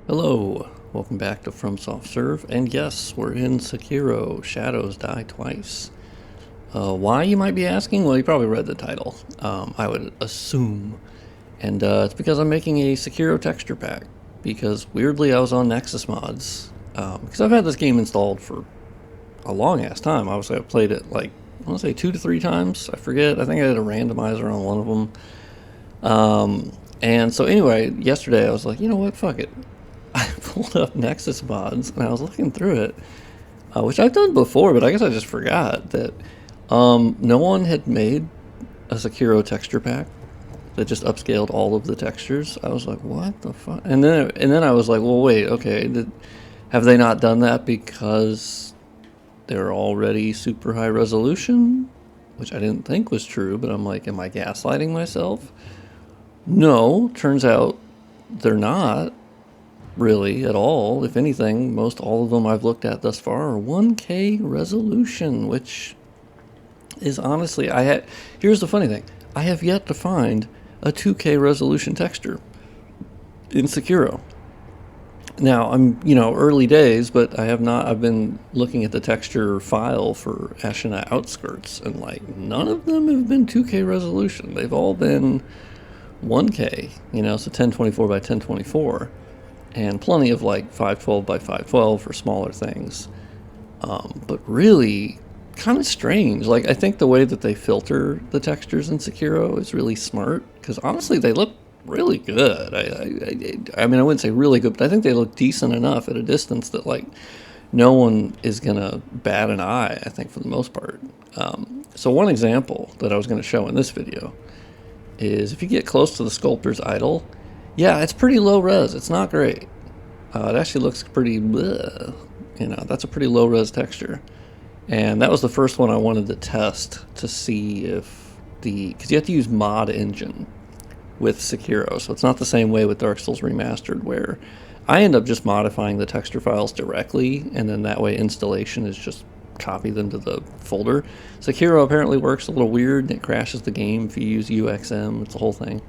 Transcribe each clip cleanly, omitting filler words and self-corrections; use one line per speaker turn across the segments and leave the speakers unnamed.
Hello, welcome back to FromSoft Serve, and yes, we're in Sekiro, Shadows Die Twice. Why, you might be asking? Well, you probably read the title, I would assume. And it's because I'm making a Sekiro texture pack, because weirdly I was on Nexus mods, because I've had this game installed for a long ass time. Obviously I've played it like, I want to say 2 to 3 times, I forget, I think I did a randomizer on one of them. And so anyway, yesterday I was like, you know what, fuck it. I pulled up Nexus mods and I was looking through it, which I've done before, but I guess I just forgot that no one had made a Sekiro texture pack that just upscaled all of the textures. I was like, what the fuck? And then I was like, well, wait, okay, have they not done that because they're already super high resolution? Which I didn't think was true, but I'm like, am I gaslighting myself? No, turns out they're not really at all. If anything, most all of them I've looked at thus far are 1K resolution, which is honestly, here's the funny thing, I have yet to find a 2K resolution texture in Sekiro. Now, I'm, early days, but I've been looking at the texture file for Ashina Outskirts, and like, none of them have been 2K resolution. They've all been 1K, so 1024 by 1024. And plenty of like 512 by 512 for smaller things. But really kind of strange. Like, I think the way that they filter the textures in Sekiro is really smart, because honestly they look really good. I mean, I wouldn't say really good, but I think they look decent enough at a distance that like no one is gonna bat an eye, I think, for the most part. So one example that I was going to show in this video is if you get close to the sculptor's idol. Yeah, it's pretty low res. It's not great. It actually looks pretty, that's a pretty low res texture. And that was the first one I wanted to test to see if because you have to use mod engine with Sekiro. So it's not the same way with Dark Souls Remastered, where I end up just modifying the texture files directly, and then that way installation is just copy them to the folder. Sekiro apparently works a little weird, and it crashes the game if you use UXM. It's the whole thing.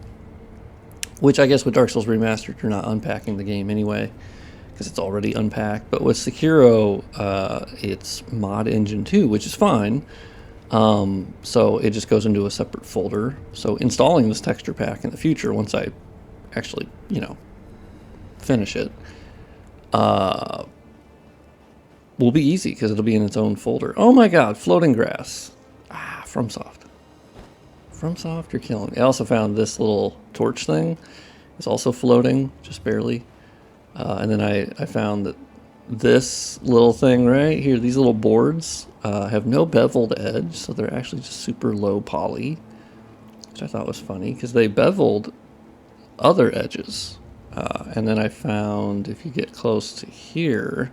Which I guess with Dark Souls Remastered, you're not unpacking the game anyway, because it's already unpacked. But with Sekiro, it's mod engine 2, which is fine. So it just goes into a separate folder. So installing this texture pack in the future, once I actually, finish it, will be easy, because it'll be in its own folder. Oh my god, floating grass. FromSoft. FromSoft, you're killing me. I also found this little torch thing. It's also floating, just barely. And then I found that this little thing right here, these little boards, have no beveled edge, so they're actually just super low poly, which I thought was funny, because they beveled other edges. And then I found, if you get close to here,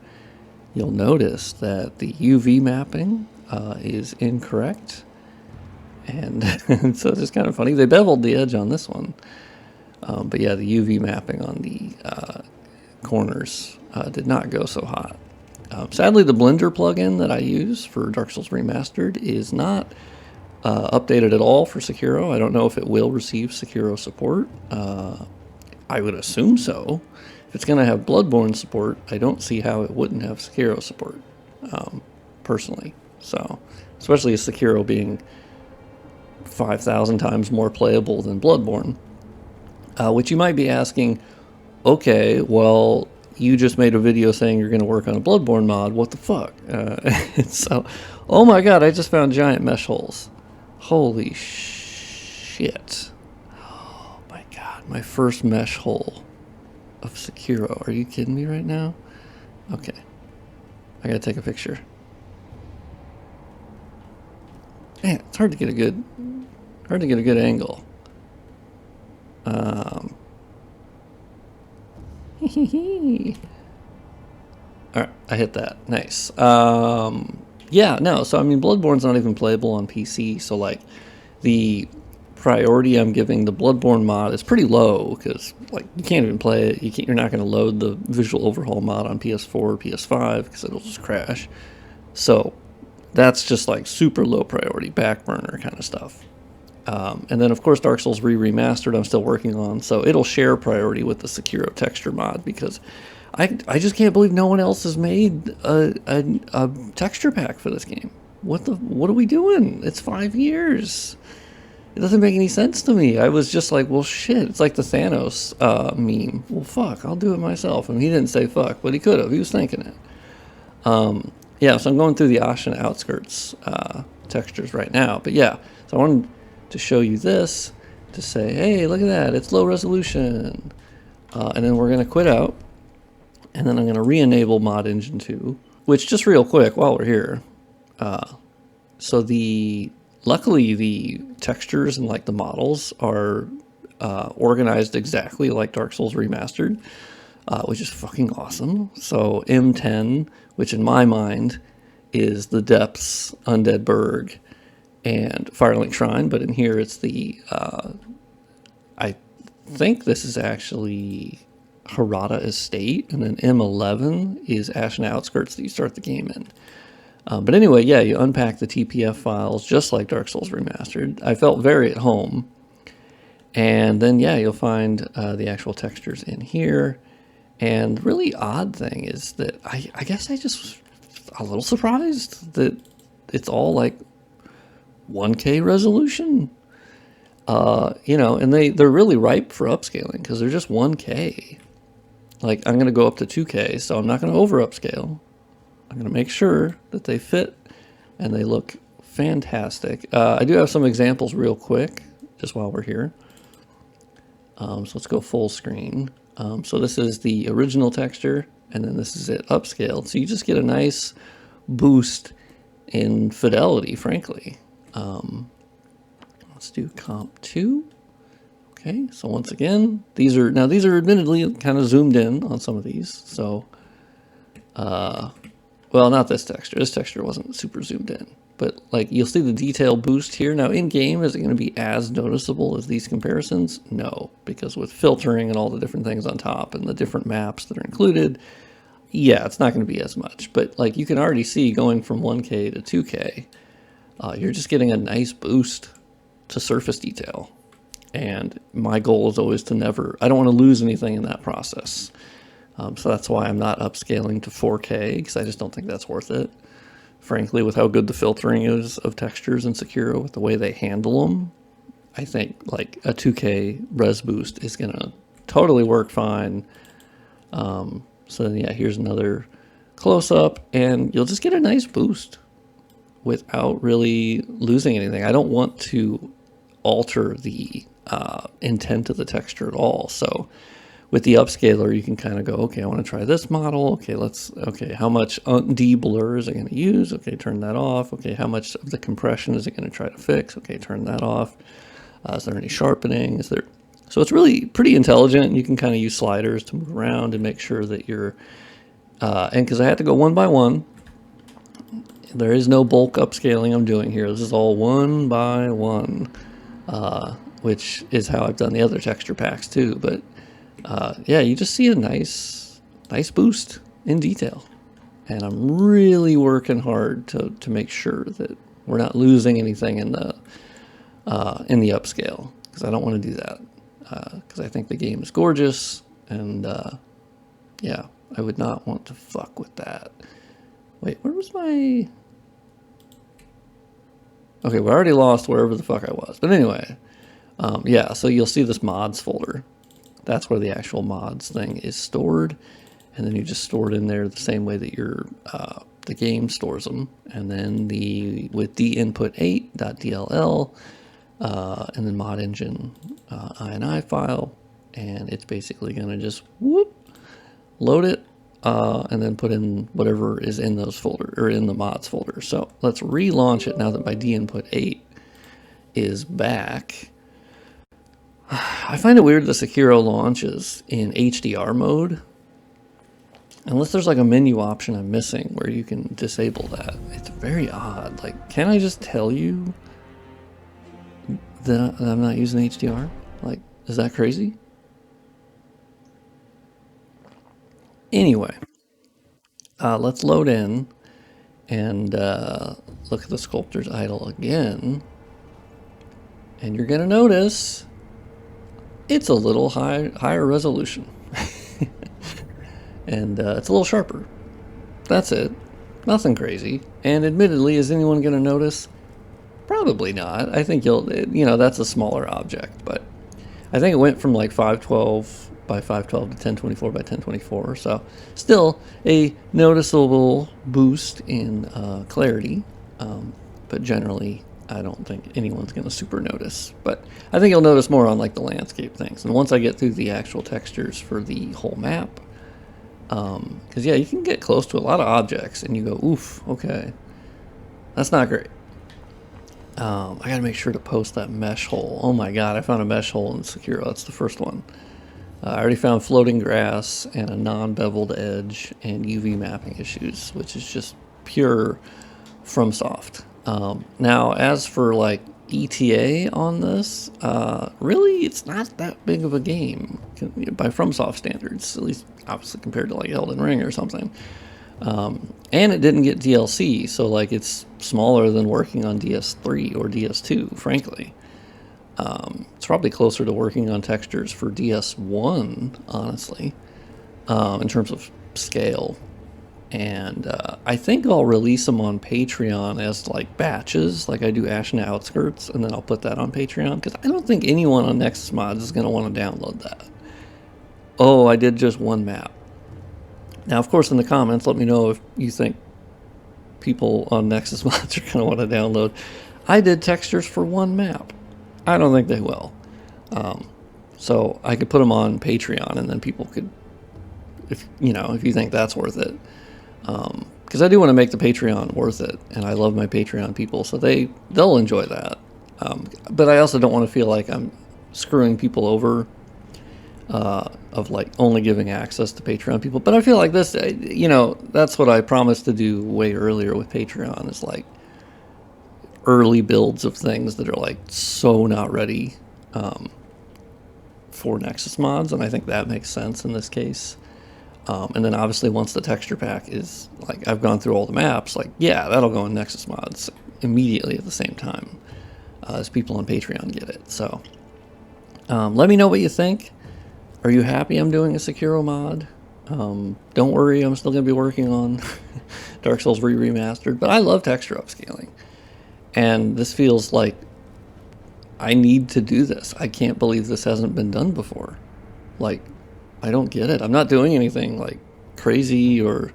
you'll notice that the UV mapping is incorrect. And so it's just kind of funny. They beveled the edge on this one. But yeah, the UV mapping on the corners did not go so hot. Sadly, the Blender plugin that I use for Dark Souls Remastered is not updated at all for Sekiro. I don't know if it will receive Sekiro support. I would assume so. If it's going to have Bloodborne support, I don't see how it wouldn't have Sekiro support, personally. So, especially as Sekiro being 5,000 times more playable than Bloodborne. Which you might be asking, okay, well, you just made a video saying you're going to work on a Bloodborne mod, what the fuck? So, oh my god, I just found giant mesh holes. Holy shit. Oh my god, my first mesh hole of Sekiro. Are you kidding me right now? Okay, I gotta take a picture. Man, it's hard to get a good angle. Alright, I hit that. Nice. Yeah, no, so I mean, Bloodborne's not even playable on PC, so like, the priority I'm giving the Bloodborne mod is pretty low, because like, you can't even play it. You're not going to load the visual overhaul mod on PS4 or PS5, because it'll just crash. So that's just like super low priority, back burner kind of stuff. And then, of course, Dark Souls Remastered I'm still working on, so it'll share priority with the Sekiro Texture Mod, because I just can't believe no one else has made a texture pack for this game. What are we doing? It's 5 years. It doesn't make any sense to me. I was just like, well, shit. It's like the Thanos meme. Well, fuck, I'll do it myself. And he didn't say fuck, but he could have. He was thinking it. Yeah, so I'm going through the Ashen Outskirts textures right now. But yeah, so I wanted to show you this to say, hey, look at that. It's low resolution. And then we're going to quit out. And then I'm going to re-enable Mod Engine 2, which, just real quick while we're here. So luckily the textures and like the models are organized exactly like Dark Souls Remastered, which is fucking awesome. So M10, which in my mind is the Depths, Undead Burg, and Firelink Shrine, but in here it's the, I think this is actually Harada Estate, and then M11 is Ashen Outskirts that you start the game in. But anyway, yeah, you unpack the TPF files just like Dark Souls Remastered. I felt very at home. And then, yeah, you'll find the actual textures in here. And the really odd thing is that I guess I just was a little surprised that it's all like 1K resolution. You know, and they're really ripe for upscaling because they're just 1K. Like, I'm going to go up to 2K, so I'm not going to over upscale. I'm going to make sure that they fit and they look fantastic. I do have some examples real quick, just while we're here. So let's go full screen. So this is the original texture, and then this is it upscaled. So you just get a nice boost in fidelity, frankly. Let's do comp 2. Okay, so once again, these are admittedly kind of zoomed in on some of these. So, well, not this texture. This texture wasn't super zoomed in. But, like, you'll see the detail boost here. Now, in-game, is it going to be as noticeable as these comparisons? No, because with filtering and all the different things on top and the different maps that are included, yeah, it's not going to be as much. But, like, you can already see going from 1K to 2K, you're just getting a nice boost to surface detail. And my goal is always to I don't want to lose anything in that process. So that's why I'm not upscaling to 4K, because I just don't think that's worth it. Frankly, with how good the filtering is of textures in Sekiro, with the way they handle them, I think like a 2K res boost is going to totally work fine. So then, yeah, here's another close-up, and you'll just get a nice boost without really losing anything. I don't want to alter the intent of the texture at all. So with the upscaler, you can kind of go, okay, I want to try this model. Okay, how much de-blur is it going to use? Okay, turn that off. Okay, how much of the compression is it going to try to fix? Okay, turn that off. Is there any sharpening? So it's really pretty intelligent. You can kind of use sliders to move around and make sure that you're, and because I had to go one by one, there is no bulk upscaling I'm doing here. This is all one by one, which is how I've done the other texture packs too. But yeah, you just see a nice boost in detail. And I'm really working hard to make sure that we're not losing anything in the upscale, because I don't want to do that. Because I think the game is gorgeous, and yeah, I would not want to fuck with that. Wait, where was my... Okay, we already lost wherever the fuck I was. But anyway, yeah, so you'll see this mods folder. That's where the actual mods thing is stored. And then you just store it in there the same way that your the game stores them. And then with dinput8.dll, and then mod engine ini file, and it's basically going to just load it, and then put in whatever is in those folder or in the mods folder. So let's relaunch it now that my dinput8 is back. I find it weird the Sekiro launches in HDR mode, unless there's like a menu option I'm missing where you can disable that. It's very odd. Like, can I just tell you that I'm not using HDR? Like, is that crazy? Anyway, let's load in and look at the sculptor's idol again. And you're going to notice it's a little higher resolution. And it's a little sharper. That's it. Nothing crazy. And admittedly, is anyone going to notice? Probably not. I think that's a smaller object, but I think it went from like 512 by 512 to 1024 by 1024. So still a noticeable boost in clarity. But generally, I don't think anyone's going to super notice. But I think you'll notice more on like the landscape things. And once I get through the actual textures for the whole map, because yeah, you can get close to a lot of objects and you go, oof, okay, that's not great. I gotta make sure to post that mesh hole. Oh my god, I found a mesh hole in Sekiro. That's the first one. I already found floating grass and a non-beveled edge and UV mapping issues, which is just pure FromSoft. Now, as for like ETA on this, really, it's not that big of a game by FromSoft standards, at least obviously compared to like Elden Ring or something. And it didn't get DLC, so like it's smaller than working on DS3 or DS2, frankly. It's probably closer to working on textures for DS1, honestly, in terms of scale. And I think I'll release them on Patreon as like batches, like I do Ashen Outskirts, and then I'll put that on Patreon, because I don't think anyone on Nexus Mods is going to want to download that. Oh, I did just one map. Now, of course, in the comments, let me know if you think people on Nexus Mods are going to want to download. I did textures for one map. I don't think they will. So I could put them on Patreon, and then people could, if you think that's worth it. Because I do want to make the Patreon worth it, and I love my Patreon people, so they'll enjoy that. But I also don't want to feel like I'm screwing people over of like only giving access to Patreon people. But I feel like this, that's what I promised to do way earlier with Patreon, is like early builds of things that are like so not ready for Nexus Mods, and I think that makes sense in this case. And then obviously once the texture pack is like, I've gone through all the maps, like, yeah, that'll go in Nexus Mods immediately at the same time as people on Patreon get it. So let me know what you think. Are you happy I'm doing a Sekiro mod? Don't worry, I'm still going to be working on Dark Souls Remastered, but I love texture upscaling. And this feels like I need to do this. I can't believe this hasn't been done before. Like, I don't get it. I'm not doing anything like crazy, or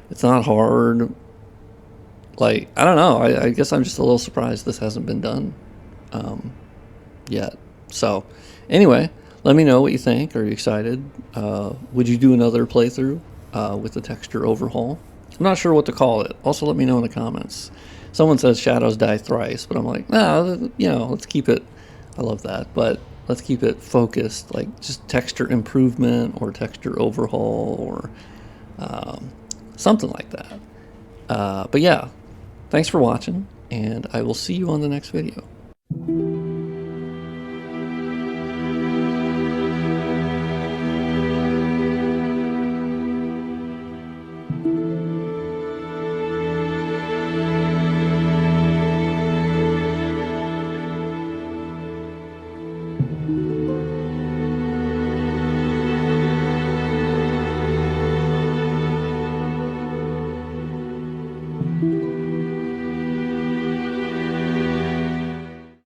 it's not hard. Like, I don't know. I guess I'm just a little surprised this hasn't been done yet. So anyway, let me know what you think. Are you excited? Would you do another playthrough with the texture overhaul? I'm not sure what to call it. Also, let me know in the comments. Someone says shadows die thrice, but I'm like, nah, let's keep it. I love that, but let's keep it focused, like just texture improvement or texture overhaul or something like that. But yeah, thanks for watching, and I will see you on the next video.